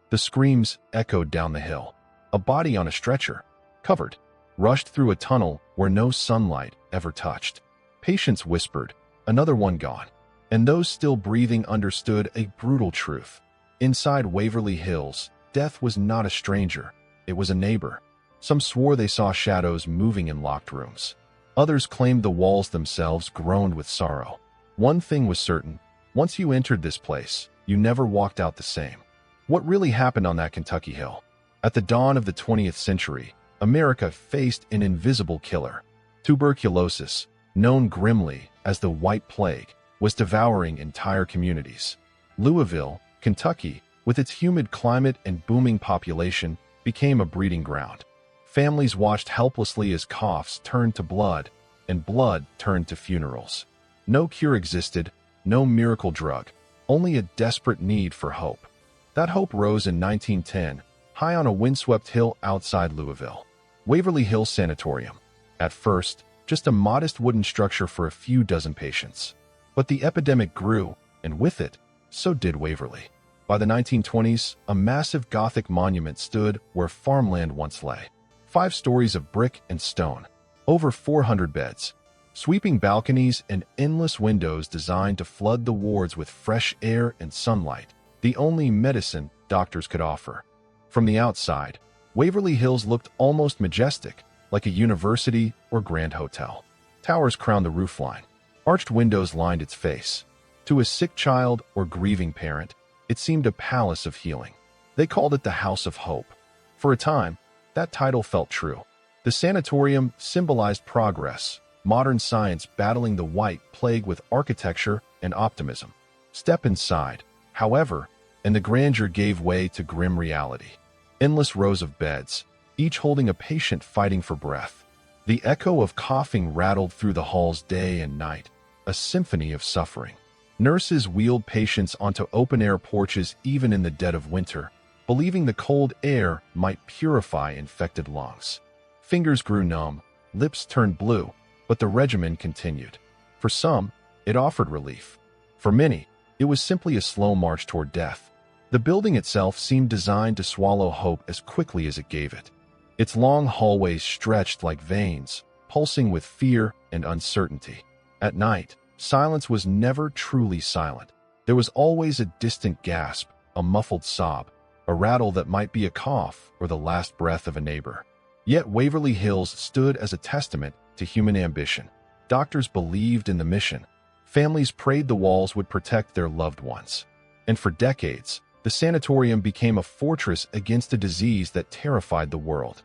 The screams echoed down the hill. A body on a stretcher, covered, rushed through a tunnel where no sunlight ever touched. Patients whispered, "Another one gone." And those still breathing understood a brutal truth. Inside Waverly Hills, death was not a stranger. It was a neighbor. Some swore they saw shadows moving in locked rooms. Others claimed the walls themselves groaned with sorrow. One thing was certain. Once you entered this place, you never walked out the same. What really happened on that Kentucky hill? At the dawn of the 20th century, America faced an invisible killer. Tuberculosis, known grimly as the White Plague, was devouring entire communities. Louisville, Kentucky, with its humid climate and booming population, became a breeding ground. Families watched helplessly as coughs turned to blood, and blood turned to funerals. No cure existed, no miracle drug, only a desperate need for hope. That hope rose in 1910, high on a windswept hill outside Louisville. Waverly Hills Sanatorium. At first, just a modest wooden structure for a few dozen patients. But the epidemic grew, and with it, so did Waverly. By the 1920s, a massive Gothic monument stood where farmland once lay. 5 stories of brick and stone, over 400 beds, sweeping balconies and endless windows designed to flood the wards with fresh air and sunlight, the only medicine doctors could offer. From the outside, Waverly Hills looked almost majestic, like a university or grand hotel. Towers crowned the roofline. Arched windows lined its face. To a sick child or grieving parent, it seemed a palace of healing. They called it the House of Hope. For a time, that title felt true. The sanatorium symbolized progress, modern science battling the White Plague with architecture and optimism. Step inside, however, and the grandeur gave way to grim reality. Endless rows of beds, each holding a patient fighting for breath. The echo of coughing rattled through the halls day and night, a symphony of suffering. Nurses wheeled patients onto open-air porches even in the dead of winter, believing the cold air might purify infected lungs. Fingers grew numb, lips turned blue, but the regimen continued. For some, it offered relief. For many, it was simply a slow march toward death. The building itself seemed designed to swallow hope as quickly as it gave it. Its long hallways stretched like veins, pulsing with fear and uncertainty. At night, silence was never truly silent. There was always a distant gasp, a muffled sob, a rattle that might be a cough or the last breath of a neighbor. Yet Waverly Hills stood as a testament to human ambition. Doctors believed in the mission. Families prayed the walls would protect their loved ones. And for decades, the sanatorium became a fortress against a disease that terrified the world.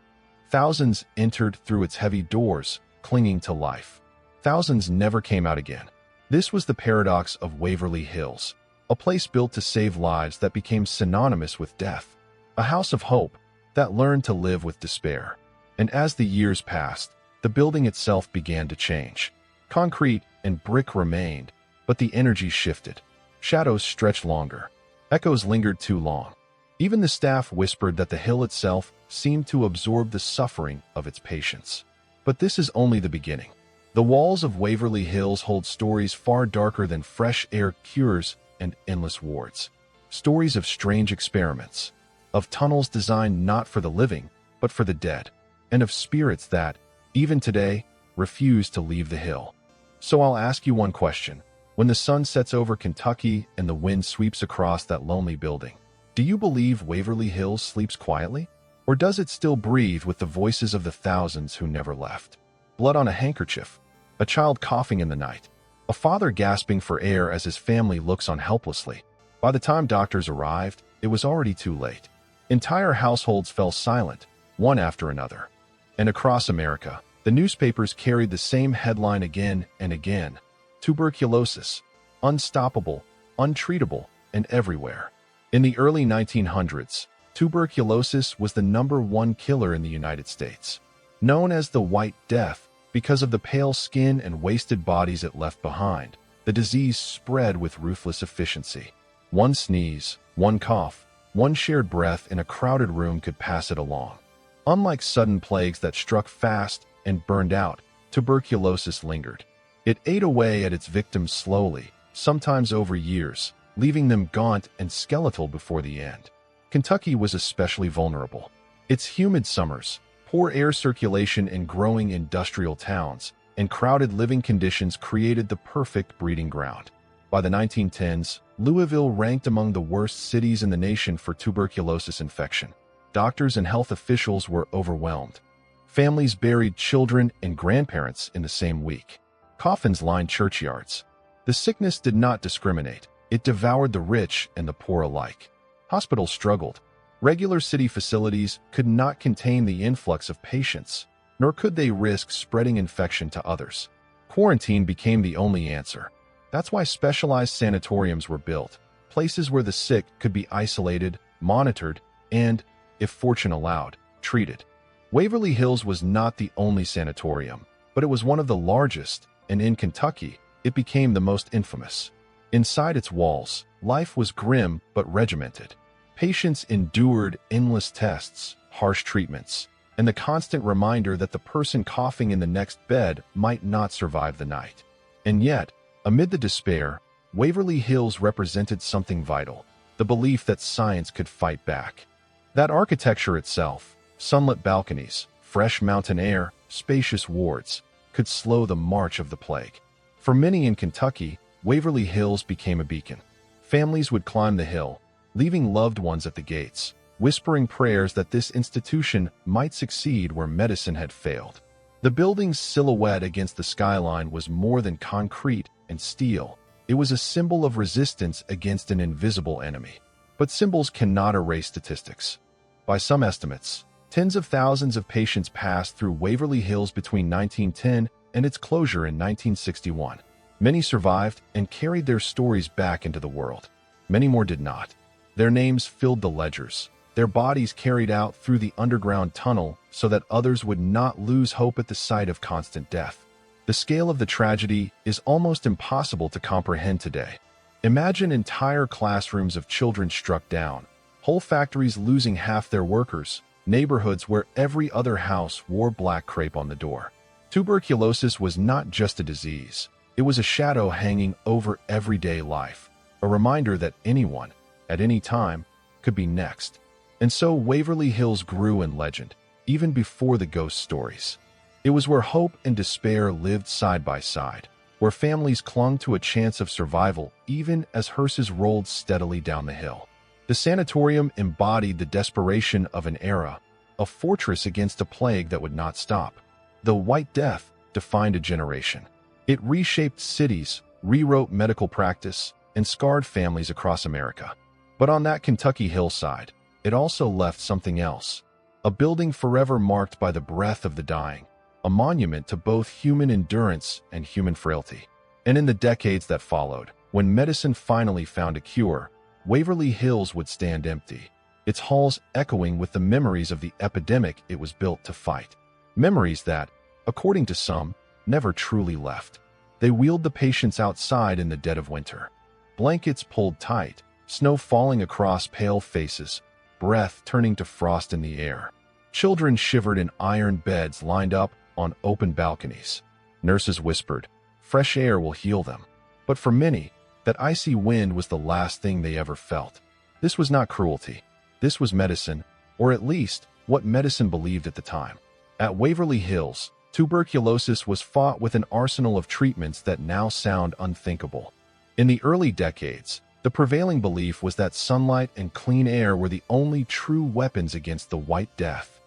Thousands entered through its heavy doors, clinging to life. Thousands never came out again. This was the paradox of Waverly Hills, a place built to save lives that became synonymous with death, a house of hope that learned to live with despair. And as the years passed, the building itself began to change. Concrete and brick remained, but the energy shifted. Shadows stretched longer. Echoes lingered too long. Even the staff whispered that the hill itself seemed to absorb the suffering of its patients. But this is only the beginning. The walls of Waverly Hills hold stories far darker than fresh air cures and endless wards. Stories of strange experiments, of tunnels designed not for the living, but for the dead, and of spirits that, even today, refuse to leave the hill. So I'll ask you one question. When the sun sets over Kentucky and the wind sweeps across that lonely building, do you believe Waverly Hills sleeps quietly? Or does it still breathe with the voices of the thousands who never left? Blood on a handkerchief, a child coughing in the night, a father gasping for air as his family looks on helplessly. By the time doctors arrived, it was already too late. Entire households fell silent, one after another. And across America, the newspapers carried the same headline again and again: tuberculosis, unstoppable, untreatable, and everywhere. In the early 1900s, tuberculosis was the #1 killer in the United States. Known as the White Death because of the pale skin and wasted bodies it left behind, the disease spread with ruthless efficiency. One sneeze, one cough, one shared breath in a crowded room could pass it along. Unlike sudden plagues that struck fast and burned out, tuberculosis lingered. It ate away at its victims slowly, sometimes over years, leaving them gaunt and skeletal before the end. Kentucky was especially vulnerable. Its humid summers, poor air circulation in growing industrial towns, and crowded living conditions created the perfect breeding ground. By the 1910s, Louisville ranked among the worst cities in the nation for tuberculosis infection. Doctors and health officials were overwhelmed. Families buried children and grandparents in the same week. Coffins lined churchyards. The sickness did not discriminate. It devoured the rich and the poor alike. Hospitals struggled. Regular city facilities could not contain the influx of patients, nor could they risk spreading infection to others. Quarantine became the only answer. That's why specialized sanatoriums were built, places where the sick could be isolated, monitored, and, if fortune allowed, treated. Waverly Hills was not the only sanatorium, but it was one of the largest, and in Kentucky, it became the most infamous. Inside its walls, life was grim but regimented. Patients endured endless tests, harsh treatments, and the constant reminder that the person coughing in the next bed might not survive the night. And yet, amid the despair, Waverly Hills represented something vital, the belief that science could fight back. That architecture itself, sunlit balconies, fresh mountain air, spacious wards, could slow the march of the plague. For many in Kentucky, Waverly Hills became a beacon. Families would climb the hill, leaving loved ones at the gates, whispering prayers that this institution might succeed where medicine had failed. The building's silhouette against the skyline was more than concrete and steel. It was a symbol of resistance against an invisible enemy. But symbols cannot erase statistics. By some estimates, tens of thousands of patients passed through Waverly Hills between 1910 and its closure in 1961. Many survived and carried their stories back into the world. Many more did not. Their names filled the ledgers, their bodies carried out through the underground tunnel so that others would not lose hope at the sight of constant death. The scale of the tragedy is almost impossible to comprehend today. Imagine entire classrooms of children struck down, whole factories losing half their workers, neighborhoods where every other house wore black crepe on the door. Tuberculosis was not just a disease. It was a shadow hanging over everyday life, a reminder that anyone, at any time, could be next. And so Waverly Hills grew in legend, even before the ghost stories. It was where hope and despair lived side by side, where families clung to a chance of survival even as hearses rolled steadily down the hill. The sanatorium embodied the desperation of an era, a fortress against a plague that would not stop. The White Death defined a generation. It reshaped cities, rewrote medical practice, and scarred families across America. But on that Kentucky hillside, it also left something else. A building forever marked by the breath of the dying, a monument to both human endurance and human frailty. And in the decades that followed, when medicine finally found a cure, Waverly Hills would stand empty, its halls echoing with the memories of the epidemic it was built to fight. Memories that, according to some, never truly left. They wheeled the patients outside in the dead of winter. Blankets pulled tight, snow falling across pale faces, breath turning to frost in the air. Children shivered in iron beds lined up on open balconies. Nurses whispered, "Fresh air will heal them." But for many, that icy wind was the last thing they ever felt. This was not cruelty. This was medicine, or at least what medicine believed at the time. At Waverly Hills, tuberculosis was fought with an arsenal of treatments that now sound unthinkable. In the early decades, the prevailing belief was that sunlight and clean air were the only true weapons against the White Death.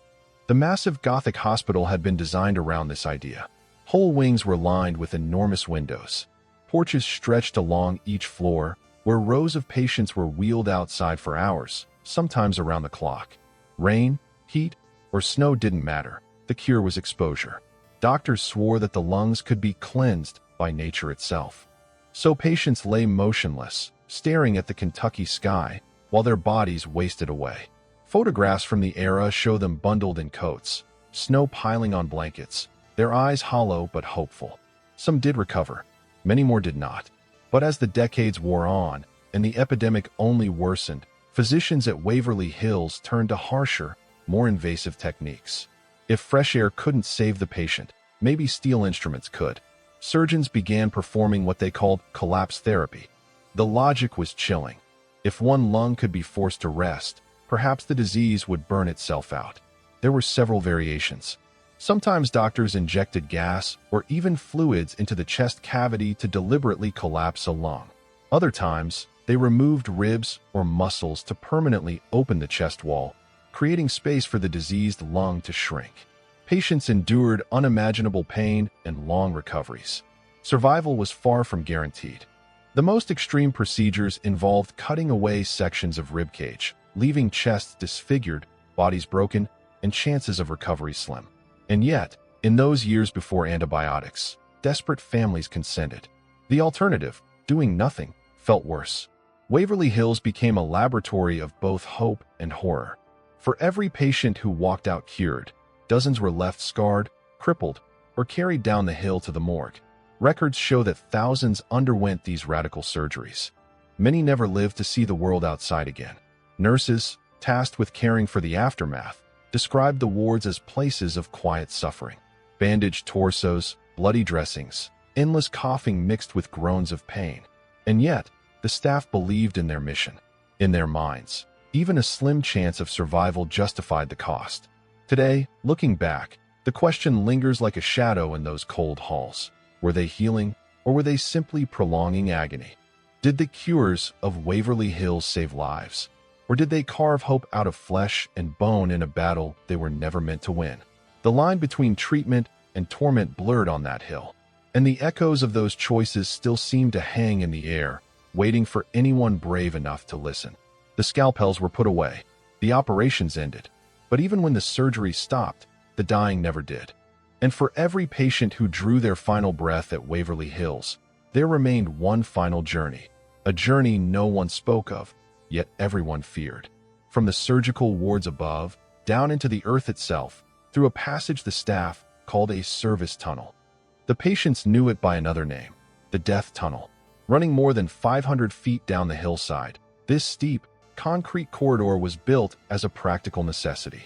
The massive Gothic hospital had been designed around this idea. Whole wings were lined with enormous windows. Porches stretched along each floor, where rows of patients were wheeled outside for hours, sometimes around the clock. Rain, heat, or snow didn't matter. The cure was exposure. Doctors swore that the lungs could be cleansed by nature itself. So patients lay motionless, staring at the Kentucky sky, while their bodies wasted away. Photographs from the era show them bundled in coats, snow piling on blankets, their eyes hollow but hopeful. Some did recover, many more did not. But as the decades wore on, and the epidemic only worsened, physicians at Waverly Hills turned to harsher, more invasive techniques. If fresh air couldn't save the patient, maybe steel instruments could. Surgeons began performing what they called collapse therapy. The logic was chilling. If one lung could be forced to rest, perhaps the disease would burn itself out. There were several variations. Sometimes doctors injected gas or even fluids into the chest cavity to deliberately collapse a lung. Other times, they removed ribs or muscles to permanently open the chest wall, creating space for the diseased lung to shrink. Patients endured unimaginable pain and long recoveries. Survival was far from guaranteed. The most extreme procedures involved cutting away sections of ribcage, leaving chests disfigured, bodies broken, and chances of recovery slim. And yet, in those years before antibiotics, desperate families consented. The alternative, doing nothing, felt worse. Waverly Hills became a laboratory of both hope and horror. For every patient who walked out cured, dozens were left scarred, crippled, or carried down the hill to the morgue. Records show that thousands underwent these radical surgeries. Many never lived to see the world outside again. Nurses, tasked with caring for the aftermath, described the wards as places of quiet suffering. Bandaged torsos, bloody dressings, endless coughing mixed with groans of pain. And yet, the staff believed in their mission. In their minds, even a slim chance of survival justified the cost. Today, looking back, the question lingers like a shadow in those cold halls. Were they healing, or were they simply prolonging agony? Did the cures of Waverly Hills save lives? Or did they carve hope out of flesh and bone in a battle they were never meant to win? The line between treatment and torment blurred on that hill, and the echoes of those choices still seemed to hang in the air, waiting for anyone brave enough to listen. The scalpels were put away. The operations ended. But even when the surgery stopped, the dying never did. And for every patient who drew their final breath at Waverly Hills, there remained one final journey, a journey no one spoke of, yet everyone feared. From the surgical wards above, down into the earth itself, through a passage the staff called a service tunnel. The patients knew it by another name, the death tunnel. Running more than 500 feet down the hillside, this steep, concrete corridor was built as a practical necessity.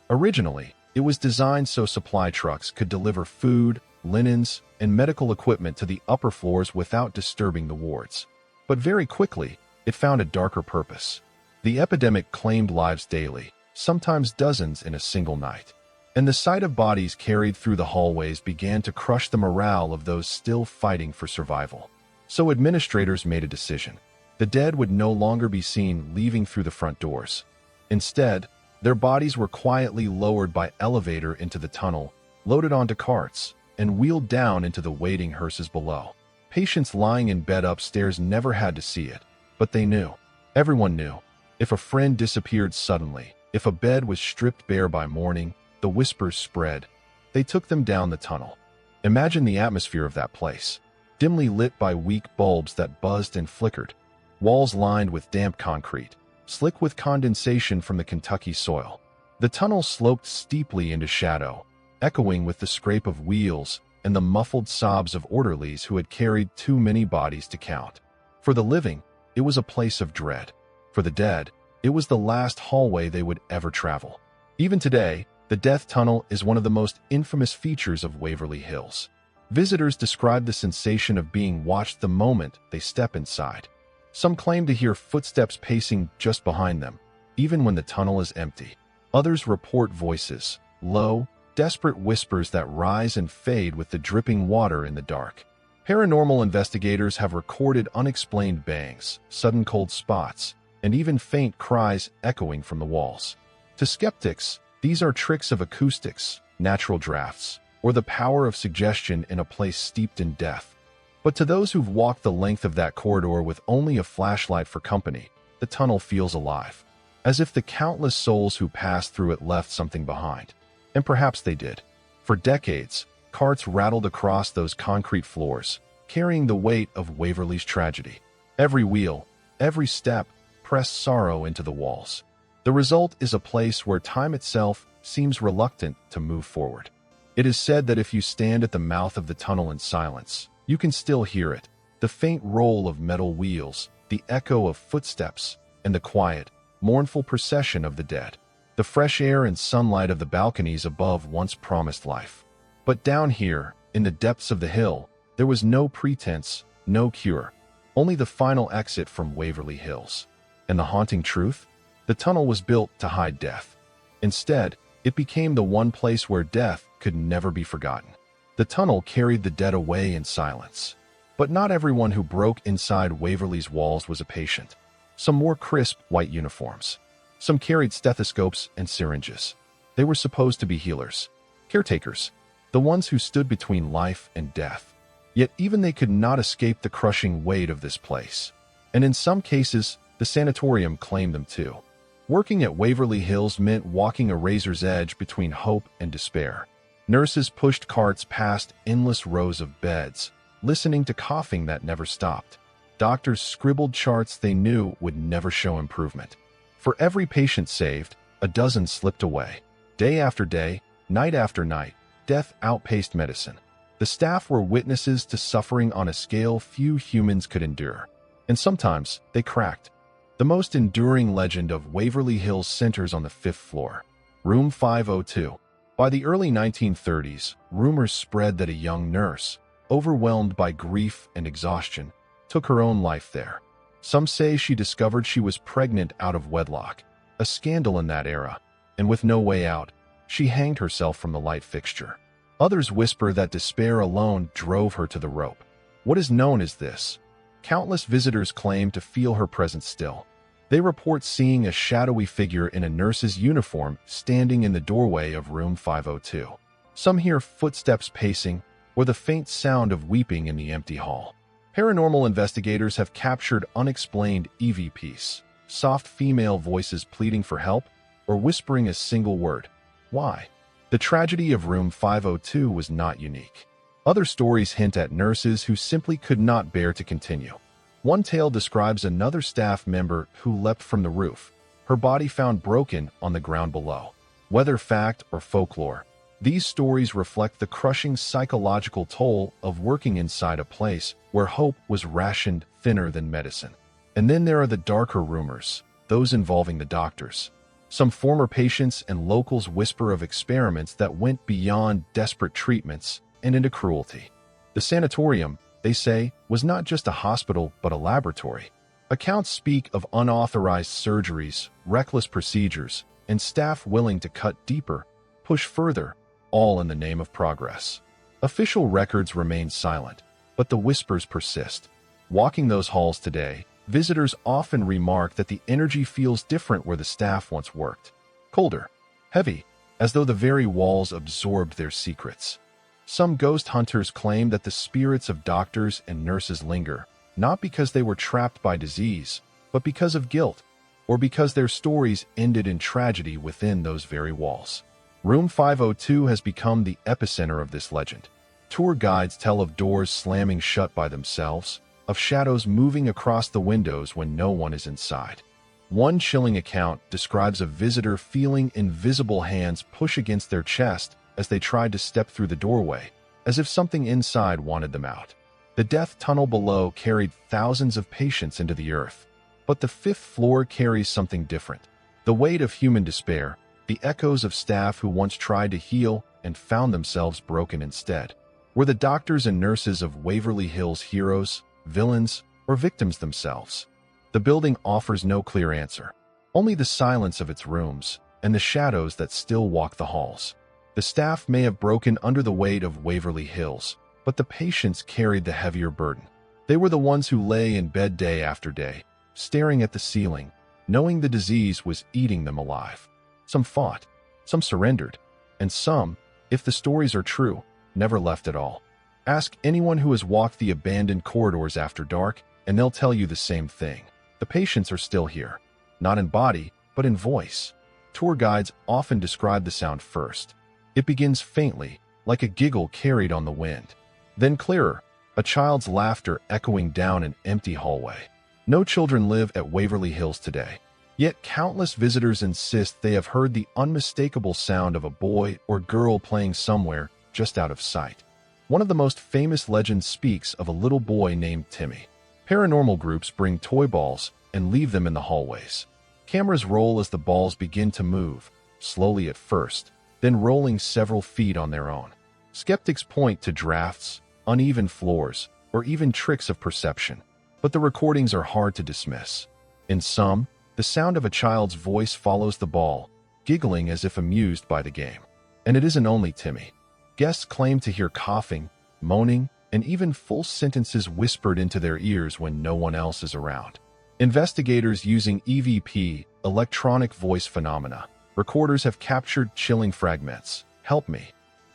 Originally, it was designed so supply trucks could deliver food, linens, and medical equipment to the upper floors without disturbing the wards. But very quickly, it found a darker purpose. The epidemic claimed lives daily, sometimes dozens in a single night. And the sight of bodies carried through the hallways began to crush the morale of those still fighting for survival. So administrators made a decision. The dead would no longer be seen leaving through the front doors. Instead, their bodies were quietly lowered by elevator into the tunnel, loaded onto carts, and wheeled down into the waiting hearses below. Patients lying in bed upstairs never had to see it, but they knew. Everyone knew. If a friend disappeared suddenly, if a bed was stripped bare by morning, the whispers spread. They took them down the tunnel. Imagine the atmosphere of that place, dimly lit by weak bulbs that buzzed and flickered. Walls lined with damp concrete, slick with condensation from the Kentucky soil. The tunnel sloped steeply into shadow, echoing with the scrape of wheels and the muffled sobs of orderlies who had carried too many bodies to count. For the living, it was a place of dread. For the dead, it was the last hallway they would ever travel. Even today, the death tunnel is one of the most infamous features of Waverly Hills. Visitors describe the sensation of being watched the moment they step inside. Some claim to hear footsteps pacing just behind them, even when the tunnel is empty. Others report voices, low, desperate whispers that rise and fade with the dripping water in the dark. Paranormal investigators have recorded unexplained bangs, sudden cold spots, and even faint cries echoing from the walls. To skeptics, these are tricks of acoustics, natural drafts, or the power of suggestion in a place steeped in death. But to those who've walked the length of that corridor with only a flashlight for company, the tunnel feels alive, as if the countless souls who passed through it left something behind. And perhaps they did. For decades, carts rattled across those concrete floors, carrying the weight of Waverly's tragedy. Every wheel, every step, pressed sorrow into the walls. The result is a place where time itself seems reluctant to move forward. It is said that if you stand at the mouth of the tunnel in silence, you can still hear it, the faint roll of metal wheels, the echo of footsteps, and the quiet, mournful procession of the dead. The fresh air and sunlight of the balconies above once promised life. But down here, in the depths of the hill, there was no pretense, no cure, only the final exit from Waverly Hills. And the haunting truth? The The tunnel was built to hide death. Instead, it became the one place where death could never be forgotten. The tunnel carried the dead away in silence. But not everyone who broke inside Waverly's walls was a patient. Some wore crisp white uniforms. Some carried stethoscopes and syringes. They were supposed to be healers, caretakers, the ones who stood between life and death. Yet even they could not escape the crushing weight of this place. And in some cases, the sanatorium claimed them too. Working at Waverly Hills meant walking a razor's edge between hope and despair. Nurses pushed carts past endless rows of beds, listening to coughing that never stopped. Doctors scribbled charts they knew would never show improvement. For every patient saved, a dozen slipped away. Day after day, night after night, death outpaced medicine. The staff were witnesses to suffering on a scale few humans could endure. And sometimes they cracked. The most enduring legend of Waverly Hills centers on the 5th floor, room 502. By the early 1930s, rumors spread that a young nurse, overwhelmed by grief and exhaustion, took her own life there. Some say she discovered she was pregnant out of wedlock, a scandal in that era, and with no way out, she hanged herself from the light fixture. Others whisper that despair alone drove her to the rope. What is known as this? Countless visitors claim to feel her presence still. They report seeing a shadowy figure in a nurse's uniform standing in the doorway of room 502. Some hear footsteps pacing or the faint sound of weeping in the empty hall. Paranormal investigators have captured unexplained EVPs, soft female voices pleading for help or whispering a single word. Why? The tragedy of room 502 was not unique. Other stories hint at nurses who simply could not bear to continue. One tale describes another staff member who leapt from the roof, her body found broken on the ground below. Whether fact or folklore, these stories reflect the crushing psychological toll of working inside a place where hope was rationed thinner than medicine. And then there are the darker rumors, those involving the doctors. Some former patients and locals whisper of experiments that went beyond desperate treatments and into cruelty. The sanatorium, they say, was not just a hospital but a laboratory. Accounts speak of unauthorized surgeries, reckless procedures, and staff willing to cut deeper, push further, all in the name of progress. Official records remain silent, but the whispers persist. Walking those halls today, visitors often remark that the energy feels different where the staff once worked. Colder, heavy, as though the very walls absorbed their secrets. Some ghost hunters claim that the spirits of doctors and nurses linger, not because they were trapped by disease, but because of guilt, or because their stories ended in tragedy within those very walls. Room 502 has become the epicenter of this legend. Tour guides tell of doors slamming shut by themselves, of shadows moving across the windows when no one is inside. One chilling account describes a visitor feeling invisible hands push against their chest as they tried to step through the doorway, as if something inside wanted them out. The death tunnel below carried thousands of patients into the earth. But the 5th floor carries something different. The weight of human despair, the echoes of staff who once tried to heal and found themselves broken instead. Were the doctors and nurses of Waverly Hills heroes, villains, or victims themselves? The building offers no clear answer. Only the silence of its rooms and the shadows that still walk the halls. The staff may have broken under the weight of Waverly Hills, but the patients carried the heavier burden. They were the ones who lay in bed day after day, staring at the ceiling, knowing the disease was eating them alive. Some fought, some surrendered, and some, if the stories are true, never left at all. Ask anyone who has walked the abandoned corridors after dark, and they'll tell you the same thing. The patients are still here, not in body, but in voice. Tour guides often describe the sound first. It begins faintly, like a giggle carried on the wind. Then clearer, a child's laughter echoing down an empty hallway. No children live at Waverly Hills today. Yet countless visitors insist they have heard the unmistakable sound of a boy or girl playing somewhere just out of sight. One of the most famous legends speaks of a little boy named Timmy. Paranormal groups bring toy balls and leave them in the hallways. Cameras roll as the balls begin to move, slowly at first, then rolling several feet on their own. Skeptics point to drafts, uneven floors, or even tricks of perception, but the recordings are hard to dismiss. In some, the The sound of a child's voice follows the ball, giggling as if amused by the game. And it isn't only Timmy. Guests claim to hear coughing, moaning, and even full sentences whispered into their ears when no one else is around. Investigators using EVP, electronic voice phenomena, recorders have captured chilling fragments. "Help me.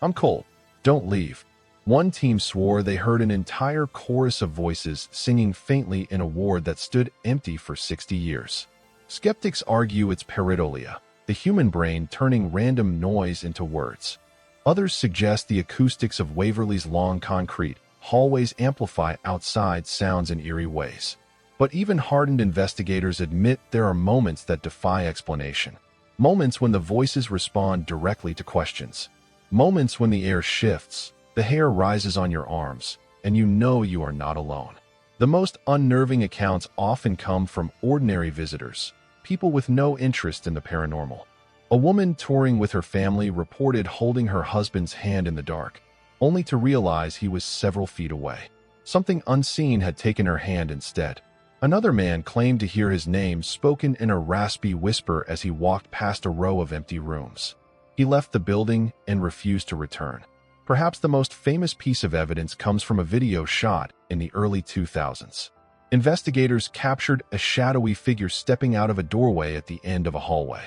I'm cold. Don't leave." One team swore they heard an entire chorus of voices singing faintly in a ward that stood empty for 60 years. Skeptics argue it's pareidolia, the human brain turning random noise into words. Others suggest the acoustics of Waverly's long concrete hallways amplify outside sounds in eerie ways. But even hardened investigators admit there are moments that defy explanation. Moments when the voices respond directly to questions. Moments when the air shifts, the hair rises on your arms, and you know you are not alone. The most unnerving accounts often come from ordinary visitors, people with no interest in the paranormal. A woman touring with her family reported holding her husband's hand in the dark, only to realize he was several feet away. Something unseen had taken her hand instead. Another man claimed to hear his name spoken in a raspy whisper as he walked past a row of empty rooms. He left the building and refused to return. Perhaps the most famous piece of evidence comes from a video shot in the early 2000s. Investigators captured a shadowy figure stepping out of a doorway at the end of a hallway.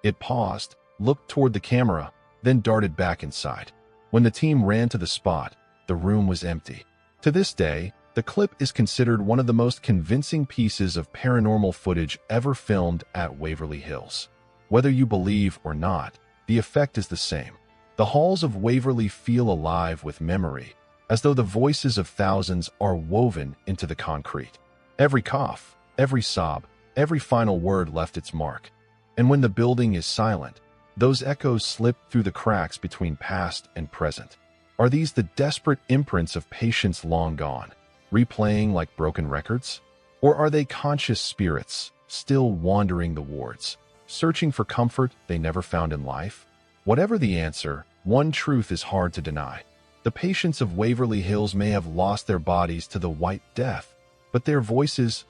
It paused, looked toward the camera, then darted back inside. When the team ran to the spot, the room was empty. To this day, the clip is considered one of the most convincing pieces of paranormal footage ever filmed at Waverly Hills. Whether you believe or not, the effect is the same. The halls of Waverly feel alive with memory, as though the voices of thousands are woven into the concrete. Every cough, every sob, every final word left its mark. And when the building is silent, those echoes slip through the cracks between past and present. Are these the desperate imprints of patients long gone, replaying like broken records? Or are they conscious spirits, still wandering the wards, searching for comfort they never found in life? Whatever the answer, one truth is hard to deny. The patients of Waverly Hills may have lost their bodies to the White Death, but their voices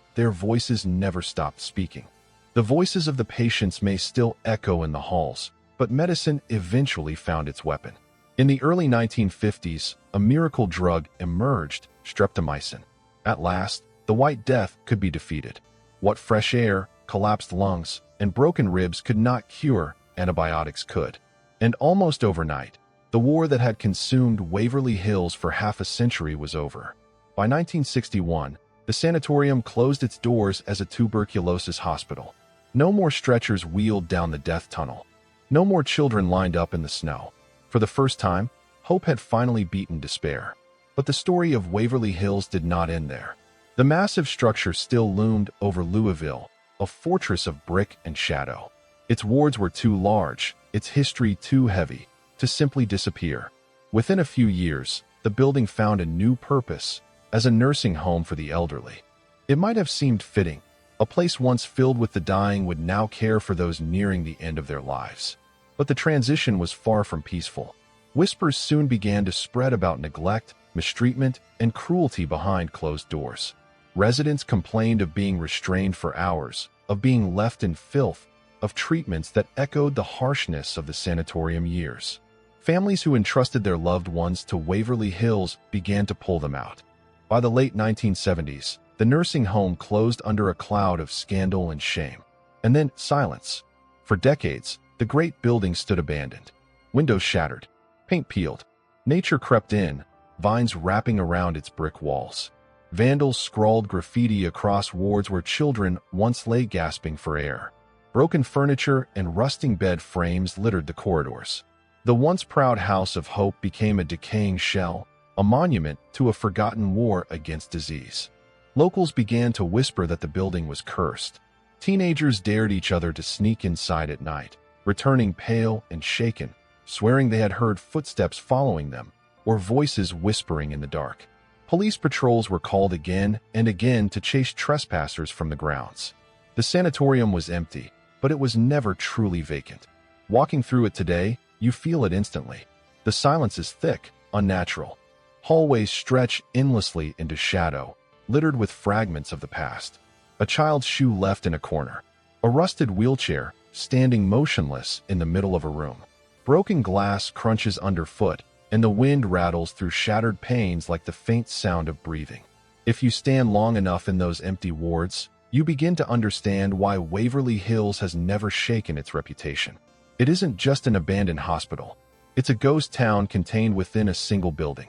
never stopped speaking. The voices of the patients may still echo in the halls, but medicine eventually found its weapon. In the early 1950s, a miracle drug emerged, streptomycin. At last, the White Death could be defeated. What fresh air, collapsed lungs, and broken ribs could not cure, antibiotics could. And almost overnight, the war that had consumed Waverly Hills for half a century was over. By 1961, the sanatorium closed its doors as a tuberculosis hospital. No more stretchers wheeled down the death tunnel. No more children lined up in the snow. For the first time, hope had finally beaten despair. But the story of Waverly Hills did not end there. The massive structure still loomed over Louisville, a fortress of brick and shadow. Its wards were too large, its history too heavy, to simply disappear. Within a few years, the building found a new purpose, as a nursing home for the elderly. It might have seemed fitting. A place once filled with the dying would now care for those nearing the end of their lives. But the transition was far from peaceful. Whispers soon began to spread about neglect, mistreatment, and cruelty behind closed doors. Residents complained of being restrained for hours, of being left in filth, of treatments that echoed the harshness of the sanatorium years. Families who entrusted their loved ones to Waverly Hills began to pull them out. By the late 1970s, the nursing home closed under a cloud of scandal and shame. And then silence. For decades, the great building stood abandoned. Windows shattered, paint peeled. Nature crept in, vines wrapping around its brick walls. Vandals scrawled graffiti across wards where children once lay gasping for air. Broken furniture and rusting bed frames littered the corridors. The once proud House of Hope became a decaying shell, a monument to a forgotten war against disease. Locals began to whisper that the building was cursed. Teenagers dared each other to sneak inside at night, returning pale and shaken, swearing they had heard footsteps following them, or voices whispering in the dark. Police patrols were called again and again to chase trespassers from the grounds. The sanatorium was empty, but it was never truly vacant. Walking through it today, you feel it instantly. The silence is thick, unnatural. Hallways stretch endlessly into shadow, littered with fragments of the past. A child's shoe left in a corner. A rusted wheelchair, standing motionless in the middle of a room. Broken glass crunches underfoot, and the wind rattles through shattered panes like the faint sound of breathing. If you stand long enough in those empty wards, you begin to understand why Waverly Hills has never shaken its reputation. It isn't just an abandoned hospital. It's a ghost town contained within a single building.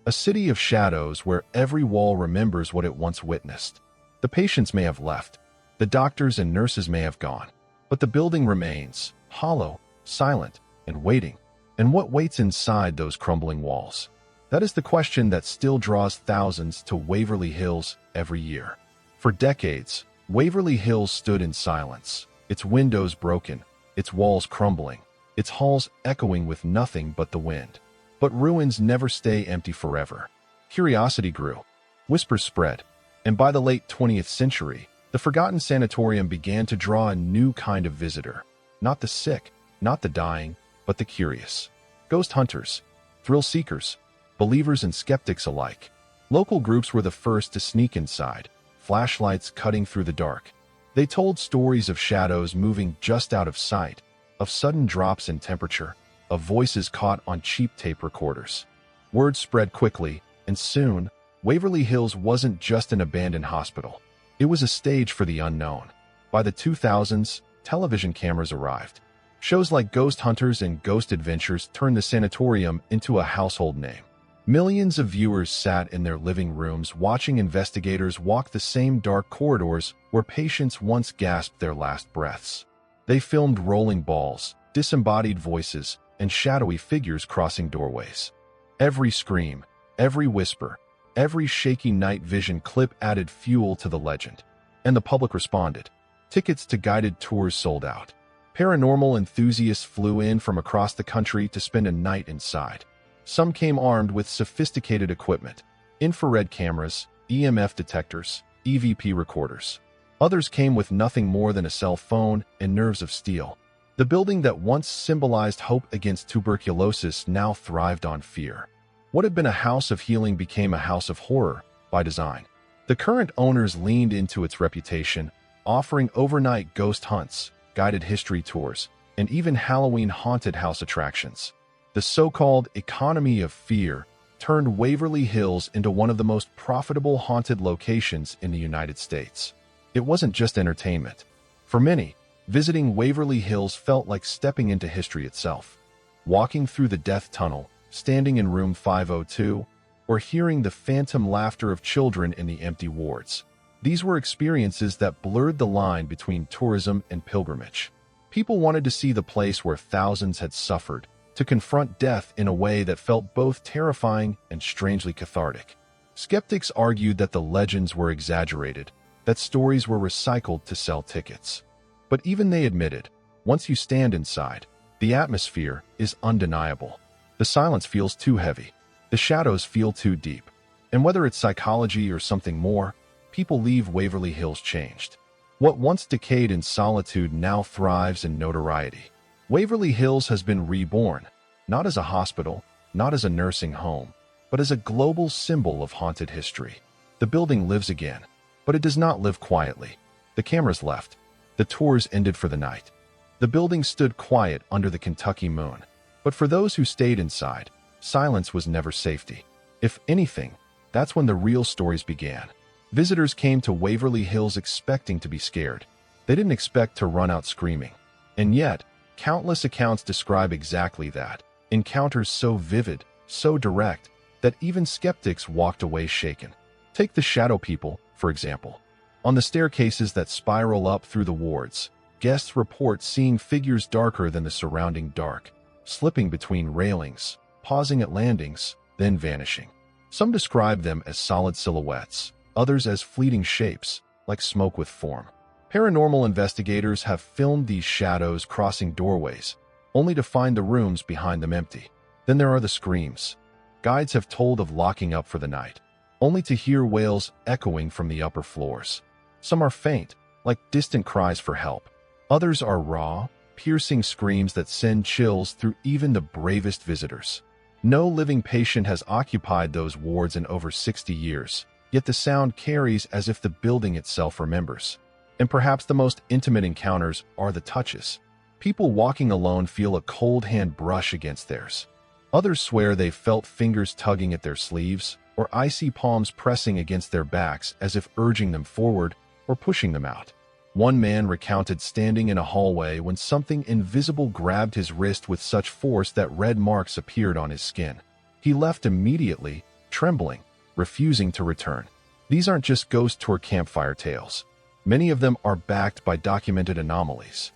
A city of shadows where every wall remembers what it once witnessed. The patients may have left. The doctors and nurses may have gone. But the building remains, hollow, silent, and waiting. And what waits inside those crumbling walls? That is the question that still draws thousands to Waverly Hills every year. For decades, Waverly Hills stood in silence, its windows broken, its walls crumbling, its halls echoing with nothing but the wind. But ruins never stay empty forever. Curiosity grew, whispers spread, and by the late 20th century, the forgotten sanatorium began to draw a new kind of visitor. Not the sick, not the dying, but the curious. Ghost hunters, thrill seekers, believers and skeptics alike. Local groups were the first to sneak inside, flashlights cutting through the dark. They told stories of shadows moving just out of sight, of sudden drops in temperature, of voices caught on cheap tape recorders. Word spread quickly, and soon, Waverly Hills wasn't just an abandoned hospital. It was a stage for the unknown. By the 2000s, television cameras arrived. Shows like Ghost Hunters and Ghost Adventures turned the sanatorium into a household name. Millions of viewers sat in their living rooms watching investigators walk the same dark corridors where patients once gasped their last breaths. They filmed rolling balls, disembodied voices, and shadowy figures crossing doorways. Every scream, every whisper, every shaky night vision clip added fuel to the legend. And the public responded. Tickets to guided tours sold out. Paranormal enthusiasts flew in from across the country to spend a night inside. Some came armed with sophisticated equipment, infrared cameras, EMF detectors, EVP recorders. Others came with nothing more than a cell phone and nerves of steel. The building that once symbolized hope against tuberculosis now thrived on fear. What had been a house of healing became a house of horror by design. The current owners leaned into its reputation, offering overnight ghost hunts, guided history tours, and even Halloween haunted house attractions. The so-called economy of fear turned Waverly Hills into one of the most profitable haunted locations in the United States. It wasn't just entertainment. For many, visiting Waverly Hills felt like stepping into history itself. Walking through the death tunnel, standing in room 502, or hearing the phantom laughter of children in the empty wards. These were experiences that blurred the line between tourism and pilgrimage. People wanted to see the place where thousands had suffered, to confront death in a way that felt both terrifying and strangely cathartic. Skeptics argued that the legends were exaggerated, that stories were recycled to sell tickets. But even they admitted, once you stand inside, the atmosphere is undeniable. The silence feels too heavy. The shadows feel too deep. And whether it's psychology or something more, people leave Waverly Hills changed. What once decayed in solitude now thrives in notoriety. Waverly Hills has been reborn, not as a hospital, not as a nursing home, but as a global symbol of haunted history. The building lives again, but it does not live quietly. The cameras left. The tours ended for the night. The building stood quiet under the Kentucky moon. But for those who stayed inside, silence was never safety. If anything, that's when the real stories began. Visitors came to Waverly Hills expecting to be scared. They didn't expect to run out screaming. And yet, countless accounts describe exactly that. Encounters so vivid, so direct, that even skeptics walked away shaken. Take the shadow people, for example. On the staircases that spiral up through the wards, guests report seeing figures darker than the surrounding dark, slipping between railings, pausing at landings, then vanishing. Some describe them as solid silhouettes, others as fleeting shapes, like smoke with form. Paranormal investigators have filmed these shadows crossing doorways, only to find the rooms behind them empty. Then there are the screams. Guides have told of locking up for the night, only to hear wails echoing from the upper floors. Some are faint, like distant cries for help. Others are raw, piercing screams that send chills through even the bravest visitors. No living patient has occupied those wards in over 60 years, yet the sound carries as if the building itself remembers. And perhaps the most intimate encounters are the touches. People walking alone feel a cold hand brush against theirs. Others swear they've felt fingers tugging at their sleeves or icy palms pressing against their backs as if urging them forward or pushing them out. One man recounted standing in a hallway when something invisible grabbed his wrist with such force that red marks appeared on his skin. He left immediately, trembling, refusing to return. These aren't just ghost tour campfire tales. Many of them are backed by documented anomalies.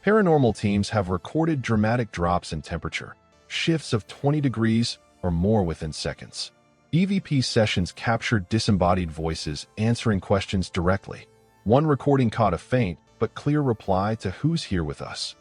Paranormal teams have recorded dramatic drops in temperature, shifts of 20 degrees or more within seconds. EVP sessions captured disembodied voices answering questions directly. One recording caught a faint but clear reply to "Who's here with us?"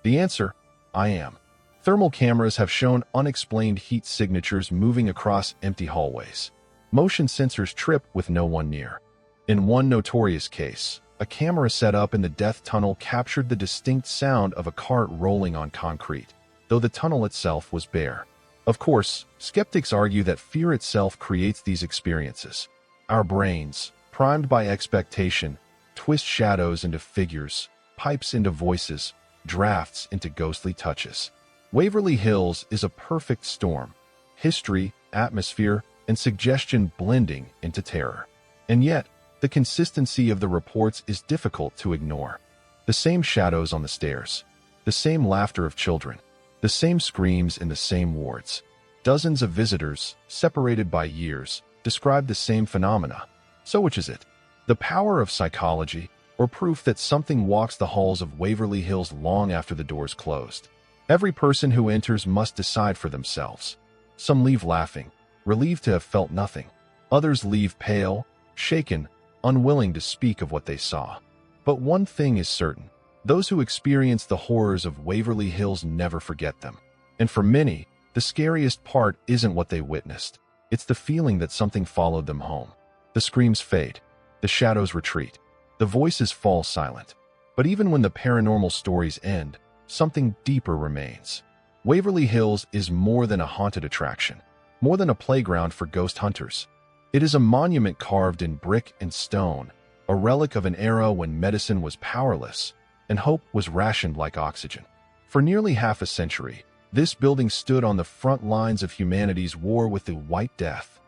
The answer, "I am." Thermal cameras have shown unexplained heat signatures moving across empty hallways. Motion sensors trip with no one near. In one notorious case, a camera set up in the death tunnel captured the distinct sound of a cart rolling on concrete, though the tunnel itself was bare. Of course, skeptics argue that fear itself creates these experiences. Our brains, primed by expectation, twist shadows into figures, pipes into voices, drafts into ghostly touches. Waverly Hills is a perfect storm. History, atmosphere, and suggestion blending into terror. And yet, the consistency of the reports is difficult to ignore. The same shadows on the stairs, the same laughter of children, the same screams in the same wards. Dozens of visitors, separated by years, describe the same phenomena. So which is it? The power of psychology, or proof that something walks the halls of Waverly Hills long after the doors closed? Every person who enters must decide for themselves. Some leave laughing, relieved to have felt nothing. Others leave pale, shaken, unwilling to speak of what they saw. But one thing is certain. Those who experience the horrors of Waverly Hills never forget them. And for many, the scariest part isn't what they witnessed. It's the feeling that something followed them home. The screams fade. The shadows retreat. The voices fall silent. But even when the paranormal stories end, something deeper remains. Waverly Hills is more than a haunted attraction, more than a playground for ghost hunters. It is a monument carved in brick and stone, a relic of an era when medicine was powerless and hope was rationed like oxygen. For nearly half a century, this building stood on the front lines of humanity's war with the White Death.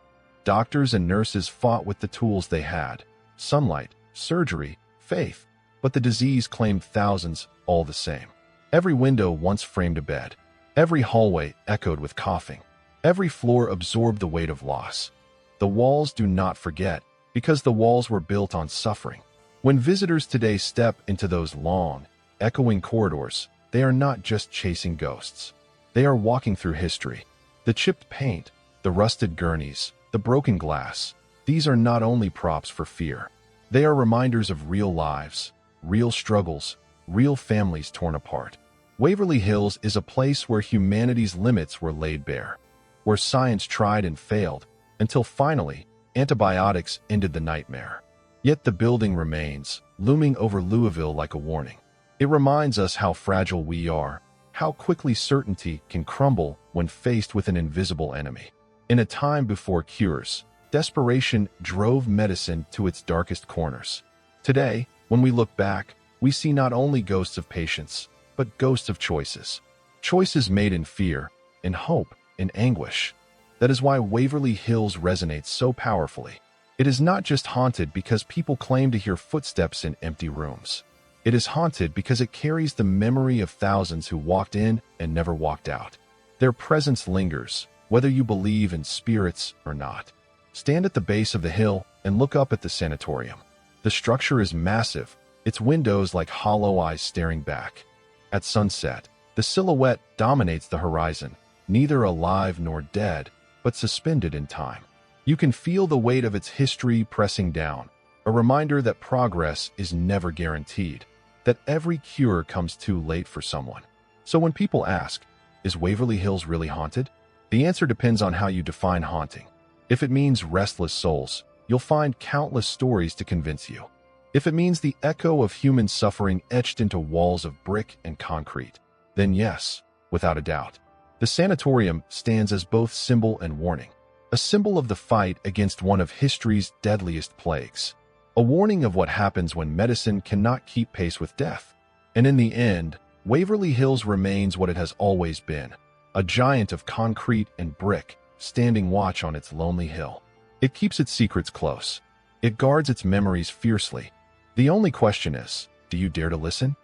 Doctors and nurses fought with the tools they had: sunlight, surgery, faith. But the disease claimed thousands all the same. Every window once framed a bed. Every hallway echoed with coughing. Every floor absorbed the weight of loss. The walls do not forget, because the walls were built on suffering. When visitors today step into those long, echoing corridors, they are not just chasing ghosts. They are walking through history. The chipped paint, the rusted gurneys, the broken glass, these are not only props for fear. They are reminders of real lives, real struggles, real families torn apart. Waverly Hills is a place where humanity's limits were laid bare, where science tried and failed, until finally, antibiotics ended the nightmare. Yet the building remains, looming over Louisville like a warning. It reminds us how fragile we are, how quickly certainty can crumble when faced with an invisible enemy. In a time before cures, desperation drove medicine to its darkest corners. Today, when we look back, we see not only ghosts of patients, but ghosts of choices. Choices made in fear, in hope, in anguish. That is why Waverly Hills resonates so powerfully. It is not just haunted because people claim to hear footsteps in empty rooms. It is haunted because it carries the memory of thousands who walked in and never walked out. Their presence lingers, whether you believe in spirits or not. Stand at the base of the hill and look up at the sanatorium. The structure is massive, its windows like hollow eyes staring back. At sunset, the silhouette dominates the horizon, neither alive nor dead, but suspended in time. You can feel the weight of its history pressing down, a reminder that progress is never guaranteed, that every cure comes too late for someone. So when people ask, is Waverly Hills really haunted? The answer depends on how you define haunting. If it means restless souls, you'll find countless stories to convince you. If it means the echo of human suffering etched into walls of brick and concrete, then yes, without a doubt. The sanatorium stands as both symbol and warning, a symbol of the fight against one of history's deadliest plagues. a warning of what happens when medicine cannot keep pace with death. And in the end, Waverly Hills remains what it has always been, a giant of concrete and brick, standing watch on its lonely hill. It keeps its secrets close. It guards its memories fiercely. The only question is, do you dare to listen?